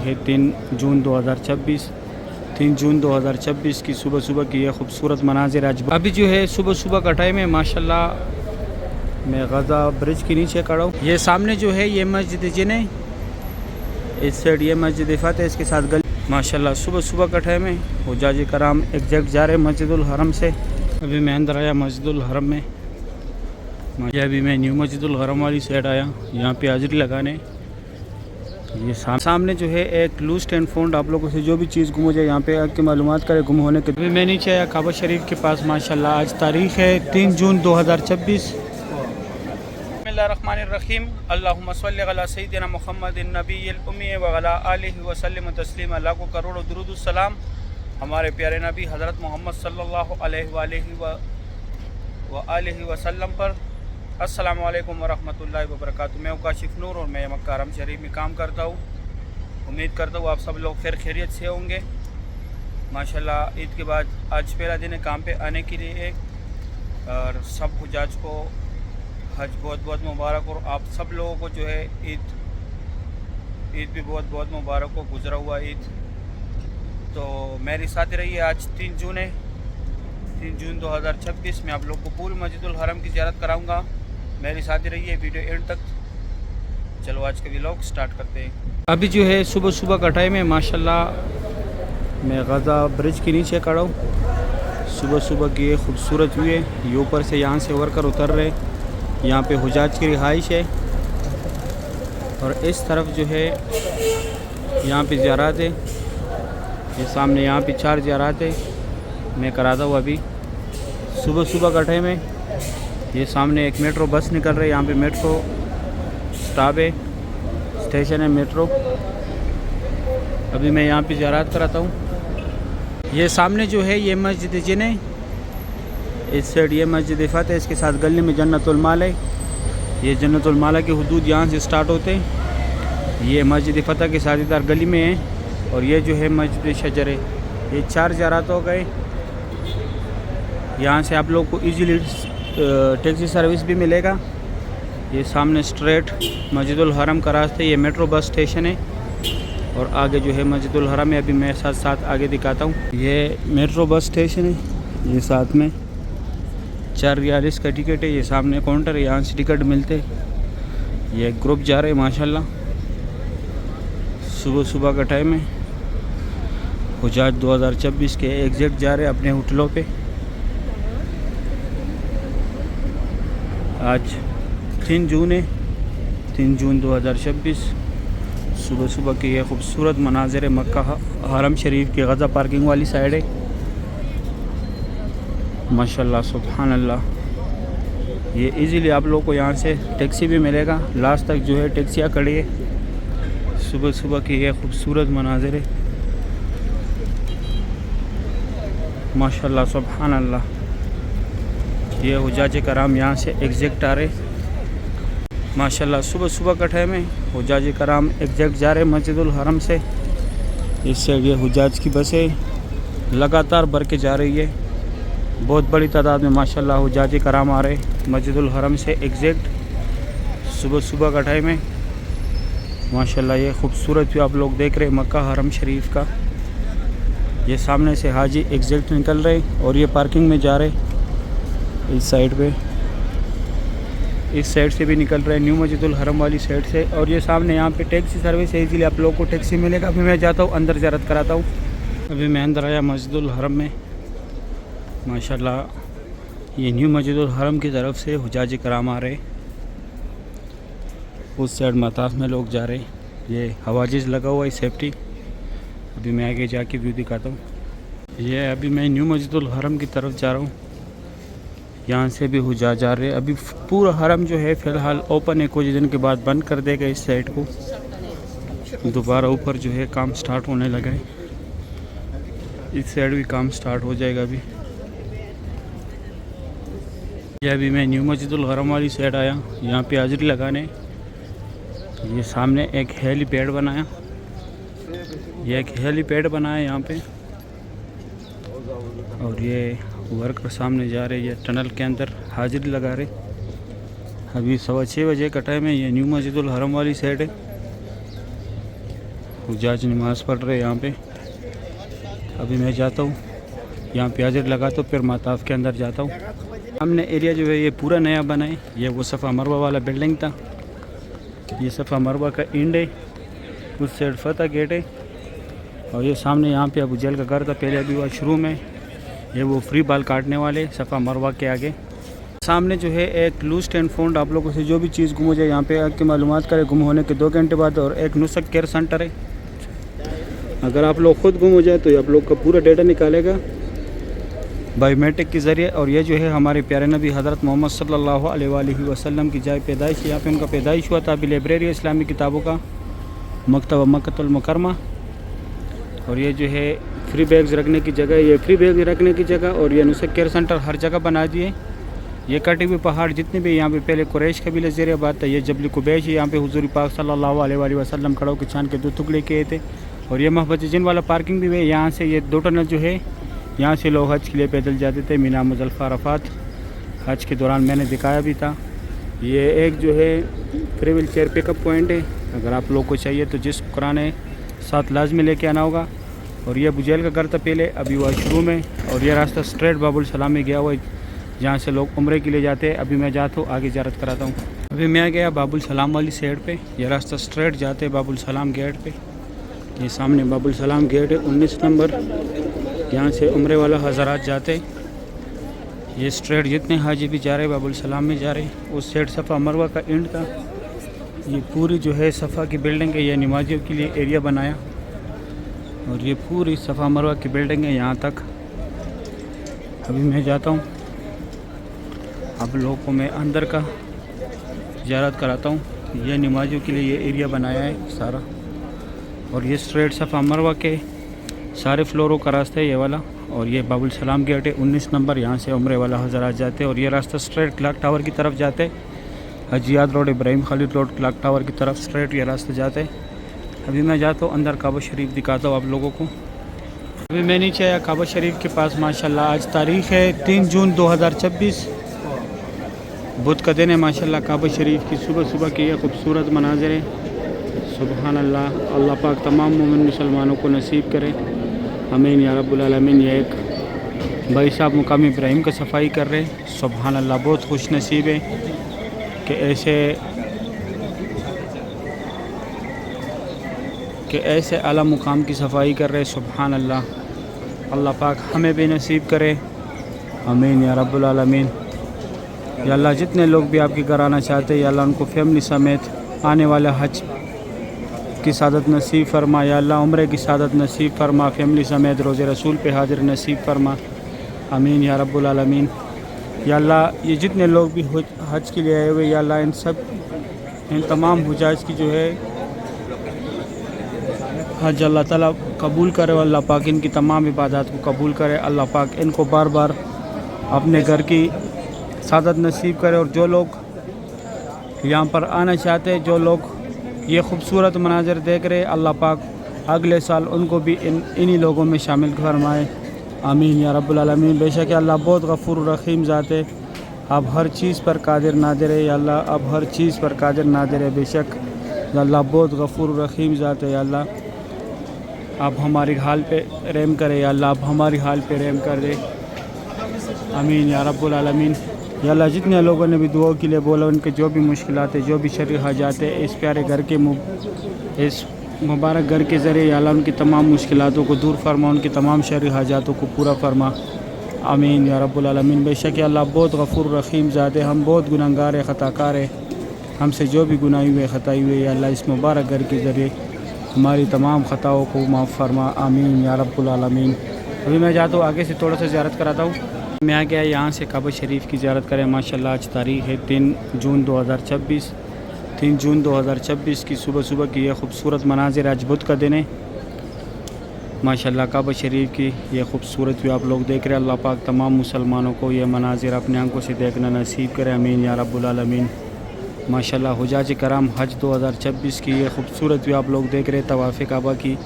है 3 जून 2026 की सुबह सुबह की ये खूबसूरत मनाजिर। आज अभी जो है सुबह सुबह का टाइम है माशाल्लाह। मैं गज़ा ब्रिज के नीचे खड़ा हूँ। ये सामने जो है ये मस्जिद जिने, इस साइड ये मस्जिद फ़तेह, इसके साथ गली। माशाल्लाह सुबह सुबह का टाइम है। हुज्जाज कराम एग्जैक्ट जा रहे मस्जिदुल हरम से। अभी मैं अंदर आया मस्जिदुल हरम में। अभी मैं न्यू मस्जिदुल हरम वाली साइड आया, यहाँ पे हाजिरी लगाने। ये सामने जो है एक लूस्ट एंड फाउंड, आप लोगों से जो भी चीज़ गुम हो जाए यहाँ पे आके मालूमात करे गुम होने के। अभी मैं नीचे आया काबा शरीफ के पास। माशाल्लाह आज तारीख़ है 3 जून 2026। बिस्मिल्लाहिर्रहमानिर्रहीम। अल्लाहुम्मा सल्लि अला सय्यिदिना मुहम्मदिन नबिय्यिल उम्मी व अला आलिहि व सल्लिम तस्लीमा। लाखों करोड़ों दुरूद सलाम हमारे प्यारे नबी हज़रत मोहम्मद सल्लल्लाहु अलैहि व आलिहि वसल्लम पर। अस्सलामु अलैकुम वरहमतुल्लाहि वबरकातुहू। मैं काशिफ नूर और मैं मक्का हरम शरीफ में काम करता हूँ। उम्मीद करता हूँ आप सब लोग खैर खैरियत से होंगे। माशाल्लाह ईद के बाद आज पहला दिन है काम पे आने के लिए, और सब हुज्जाज को हज बहुत बहुत मुबारक। और आप सब लोगों को जो है ईद भी बहुत बहुत मुबारक हो, गुजरा हुआ ईद। तो मेरी साथ रही है। आज 3 जून है, 3 जून 2026 में आप लोग को पूरी मस्जिदुल हरम की ज़ियारत कराऊंगा। मेरी साथ रही है वीडियो एंड तक। चलो आज का व्लॉग स्टार्ट करते हैं। अभी जो है सुबह सुबह का टाइम है माशाल्लाह। मैं गज़ा ब्रिज के नीचे खड़ा हूँ। सुबह सुबह की ये खूबसूरत व्यू है। ये ऊपर से यहाँ से वर्कर उतर रहे, यहाँ पे हुज्जाज की रिहाइश है। और इस तरफ जो है यहाँ पे ज़ियारत है। ये सामने यहाँ पे 4 ज़ियारत है, मैं कराता हूँ। अभी सुबह सुबह का टाइम है। ये सामने एक मेट्रो बस निकल रही है, यहाँ पे मेट्रो स्टॉप है, स्टेशन है मेट्रो। अभी मैं यहाँ पे ज़ियारत कराता हूँ। ये सामने जो है ये मस्जिद जिने, इस साइड ये मस्जिद फ़तेह, इसके साथ गली में जन्नतुल माला है। ये जन्नतुल माला के हुदूद यहाँ से स्टार्ट होते हैं। ये मस्जिद फ़तेह के साथीदार गली में है। और ये जो है मस्जिद शजर है। ये 4 ज़ियारत हो गए। यहाँ से आप लोग को इजीली टैक्सी सर्विस भी मिलेगा। ये सामने स्ट्रेट मस्जिदुल हरम का रास्ता, ये मेट्रो बस स्टेशन है। और आगे जो है मस्जिदुल हरम है। अभी मैं साथ साथ आगे दिखाता हूँ। ये मेट्रो बस स्टेशन है। ये साथ में 4 रियालिस का टिकट है। ये सामने काउंटर है, यहाँ से टिकट मिलते। ये ग्रुप जा रहे हैं माशाल्लाह। सुबह सुबह का टाइम है। हुज्जाज 2026 के एग्जैक्ट जा रहे हैं अपने होटलों पे। आज 3 जून है, 3 जून 2026। सुबह सुबह की ये खूबसूरत मनाजिर मक्का हरम शरीफ की गज़ा पार्किंग वाली साइड है। माशाल्लाह सुभान अल्लाह। ये इजीली आप लोग को यहाँ से टैक्सी भी मिलेगा। लास्ट तक जो है टैक्सियाँ खड़ी है। सुबह सुबह की ये खूबसूरत मनाजिर है माशाल्लाह सुभान अल्लाह। ये हुज्जाज कराम यहाँ से एग्जैक्ट आ रहे माशाल्लाह। सुबह सुबह का टाइम है। हुज्जाज कराम एग्जैक्ट जा रहे मस्जिदुल हरम से। इस साइड ये हुज्जाज की बसें लगातार भर के जा रही है। बहुत बड़ी तादाद में माशाल्लाह हुज्जाज कराम आ रहे मस्जिदुल हरम से एग्जैक्ट। सुबह सुबह का टाइम है माशाल्लाह। ये खूबसूरत व्यू आप लोग देख रहे हैं मक्का हरम शरीफ का। ये सामने से हाजी एग्जैक्ट निकल रहे और ये पार्किंग में जा रहे इस साइड पे। इस साइड से भी निकल रहे न्यू मस्जिदुल हरम वाली साइड से। और ये सामने यहाँ पे टैक्सी सर्विस है, इजीली आप लोगों को टैक्सी मिलेगा। अभी मैं जाता हूँ अंदर ज़ियारत कराता हूँ। अभी मैं अंदर आया मस्जिदुल हरम में माशाल्लाह। ये न्यू मस्जिदुल हरम की तरफ से हुज्जाज कराम आ रहे। उस साइड मताफ में लोग जा रहे। ये हवाजिज लगा हुआ है सेफ्टी। अभी मैं आगे जाके व्यू दिखाता हूँ। ये अभी मैं न्यू मस्जिदुल हरम की तरफ जा रहा हूँ। यहाँ से भी हुज्जाज जा रहे हैं। अभी पूरा हरम जो है फ़िलहाल ओपन है, कुछ दिन के बाद बंद कर देगा इस साइड को। दोबारा ऊपर जो है काम स्टार्ट होने लगा है। इस साइड भी काम स्टार्ट हो जाएगा अभी। ये अभी मैं न्यू मस्जिदुल हरम वाली साइड आया, यहाँ पे हाजिरी लगाने। ये सामने एक हेलीपैड बनाया, ये एक हेलीपैड बनाया यहाँ पे। और ये वर्कर सामने जा रहे, ये टनल के अंदर हाजिरी लगा रहे। अभी 6:15 बजे का टाइम है। ये न्यू मस्जिदुल हरम वाली साइड है। हुज्जाज नमाज़ पढ़ रहे यहाँ पे। अभी मैं जाता हूँ यहाँ पे हाजिर लगाता हूँ, फिर माताफ के अंदर जाता हूँ। हमने एरिया जो है ये पूरा नया बना है। ये वो सफ़ा मरवा वाला बिल्डिंग था, ये सफ़ा मरवा का एंड है, उस साइड फतह गेट है। और ये सामने यहाँ पे अबू जहल का घर था पहले, अभी वाशरूम है। ये वो फ्री बाल काटने वाले सफ़ा मरवा के आगे। सामने जो है एक लूस्ट एंड फाउंड, आप लोगों से जो भी चीज़ गुम हो जाए यहाँ पे आके मालूमात करें गुम होने के 2 घंटे बाद। और एक नुस्ख केयर सेंटर है, अगर आप लोग ख़ुद गुम हो जाए तो आप लोग का पूरा डेटा निकालेगा बायोमेट्रिक के ज़रिए। और ये जो है हमारे प्यारे नबी हज़रत मोहम्मद सल्लल्लाहु अलैहि वसल्लम की जाए पैदाइश, यहाँ पे उनका पैदाइश हुआ था। अभी लाइब्रेरी इस्लामी किताबों का मकतबा मक्कतुल मुकरमा। और ये जो है फ्री बैग्स रखने की जगह, ये फ्री बैग रखने की जगह। और ये नुस्ख केयर सेंटर हर जगह बना दिए। ये कटे हुए पहाड़ जितने भी यहाँ पे पहले कुरैश कबीले ज़ेर आबाद था, ये जबल कुबैश है। यहाँ पे हुजूर पाक सल्लल्लाहु अलैहि वसल्लम खड़ों के चांद के 2 टुकड़े किए थे। और ये महबत जिन वाला पार्किंग भी है। यहाँ से ये 2 टनल जो है, यहाँ से लोग हज के लिए पैदल जाते थे। मीना मुज़ल्फ़ा अरफ़ात हज के दौरान मैंने दिखाया भी था। ये एक जो है free wheel chair pickup point है, अगर आप लोग को चाहिए तो जिस कुरान साथ लाजमी लेके आना होगा। और ये अबू जहल का घर था पहले, अभी वाशरूम है। और ये रास्ता स्ट्रेट बाबुल सलाम में गया हुआ है, जहाँ से लोग उम्रे के लिए जाते हैं। अभी मैं जाता हूँ आगे ज़ियारत कराता हूँ। अभी मैं गया बाबुल सलाम वाली साइड पे, ये रास्ता स्ट्रेट जाते हैं बाबुल सलाम गेट पे। ये सामने बाबुल सलाम गेट है 19 नंबर, यहाँ से उम्रे वाला हज़रात जाते। ये स्ट्रेट जितने हाजी भी जा रहे बाबुल सलाम में जा रहे। उस साइड सफ़ा मरवा का एंड था। ये पूरी जो है सफ़ा की बिल्डिंग है, ये नमाजियों के लिए एरिया बनाया। और ये पूरी सफ़ा मरवा की बिल्डिंग है यहाँ तक। अभी मैं जाता हूँ, आप लोगों को मैं अंदर का ज़ियारत कराता हूँ। ये नमाजियों के लिए ये एरिया बनाया है सारा। और ये स्ट्रेट सफ़ा मरवा के सारे फ्लोरों का रास्ता है ये वाला। और ये बाबुल सलाम गेट है 19 नंबर, यहाँ से उम्रे वाला हज़रात जाते। और ये रास्ता स्ट्रेट क्लॉक टावर की तरफ जाते, Hajiyat road, Ibrahim Khalid road, clock tower की तरफ स्ट्रेट ये रास्ता जाते। अभी मैं जाता हूँ अंदर काबा शरीफ दिखाता हूँ आप लोगों को। अभी मैं नीचे आया काबा शरीफ के पास। माशाल्लाह आज तारीख़ है 3 जून 2026, बुध का दिन है। माशाल्लाह काबा शरीफ की सुबह सुबह के ये खूबसूरत मनाज़र है। सुबहान अल्लाह, अल्लाह पाक तमाम मोमिन मुसलमानों को नसीब करे, आमीन या रब्बुल आलमीन। ये एक भाई साहब मुकाम इब्राहिम का सफाई कर रहे। सुबहान अल्लाह, बहुत खुश नसीब है कि ऐसे आला मुकाम की सफाई कर रहे। सुबहान अल्लाह, अल्लाह पाक हमें भी नसीब करे, आमीन या रब्बुल आलमीन। या अल्लाह जितने लोग भी आपके घर आना चाहते हैं या अल्लाह उनको फैमिली समेत आने वाला हज की सादत नसीब फरमा। या अल्लाह उम्रे की सादत नसीब फरमा, फैमिली समेत रोज़े रसूल पे हाजिर नसीब फरमा, आमीन या रब्बुल आलमीन। या अल्लाह ये जितने लोग भी हज के लिए आए हुए, या अल्लाह इन तमाम हुजाज की जो है हज अल्लाह ताला कबूल करे। अल्लाह पाक इनकी तमाम इबादत को कबूल करे। अल्लाह पाक इनको बार बार अपने घर की सादत नसीब करे। और जो लोग यहाँ पर आना चाहते हैं, जो लोग ये खूबसूरत मनाज़र देख रहे, अल्लाह पाक अगले साल उनको भी इन्हीं लोगों में शामिल फरमाए, आमीन या रब्बुल आलमीन। बेशक अल्लाह बहुत गफूर रहीम ज़ात है, आप हर चीज़ पर कादिर नादिर है। या अल्लाह आप हर चीज़ पर कादिर नादिर है। बेशक अल्लाह बहुत गफूर रहीम ज़ात है। या अल्लाह आप हमारे हाल पे रहम करें, या अल्लाह आप हमारी हाल पे रहम कर दे, आमीन या रब्बुल आलमीन। या अल्लाह जितने लोगों ने भी दुआ के लिए बोला, उनके जो भी मुश्किलात है, जो भी शर्री हाजात है, इस प्यारे घर के इस मुबारक घर के ज़रिए या अल्लाह उनकी तमाम मुश्किलातों को दूर फरमा, उनकी तमाम शर्री हाजातों को पूरा फरमा, आमीन या रब्बुल आलमीन। बेशक अल्लाह बहुत गफूर रहीम ज़ात है, हम बहुत गुनहगार है, ख़ताकार है, हमसे जो भी गुनाही हुए ख़ताई हुए, या अल्लाह इस मुबारक घर के ज़रिए हमारी तमाम ख़ताओं को माफ़ फरमा, आमीन या रब्बुल आलमीन। अभी मैं जाता हूँ आगे से थोड़ा सा ज़ियारत कराता हूँ। मैं आ गया यहाँ से काबा शरीफ की ज़ियारत करें। माशाल्लाह आज तारीख़ है 3 जून 2026। 3 जून 2026 की सुबह सुबह की ये खूबसूरत मनाज़िर, आज बुध का दिन है। माशाल्लाह काबा शरीफ की ये खूबसूरत भी आप लोग देख रहे हैं। अल्लाह पाक तमाम मुसलमानों को ये मनाज़िर अपने आंखों से देखना नसीब करे, आमीन या रब्बुल आलमीन। माशाल्लाह हुजाज कराम हज 2026 की ये खूबसूरत भी आप लोग देख रहे हैं, तवाफ़ काबा की।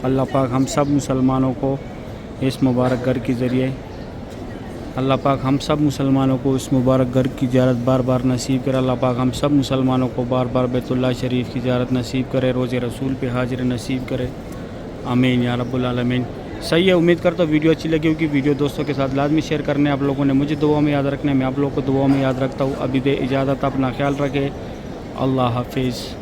अल्लाह पाक हम सब मुसलमानों को इस मुबारक घर के ज़रिए अल्लाह पाक हम सब मुसलमानों को इस मुबारक घर की ज़ियारत बार बार नसीब करे। अल्लाह पाक हम सब मुसलमानों को बार बार बैतुल्लाह शरीफ की ज़ियारत नसीब करे, रोज़े रसूल पे हाजिर नसीब करे। आमीन या रब्बुल आलमीन। सही है, उम्मीद करता हूँ वीडियो अच्छी लगी होगी। वीडियो दोस्तों के साथ लाजमी शेयर करने आप लोगों ने, मुझे दुआ में याद रखना है, मैं आप लोगों को दुआ में याद रखता हूँ। अभी दे इजाज़त, अपना ख्याल रखें। अल्लाह हाफिज़।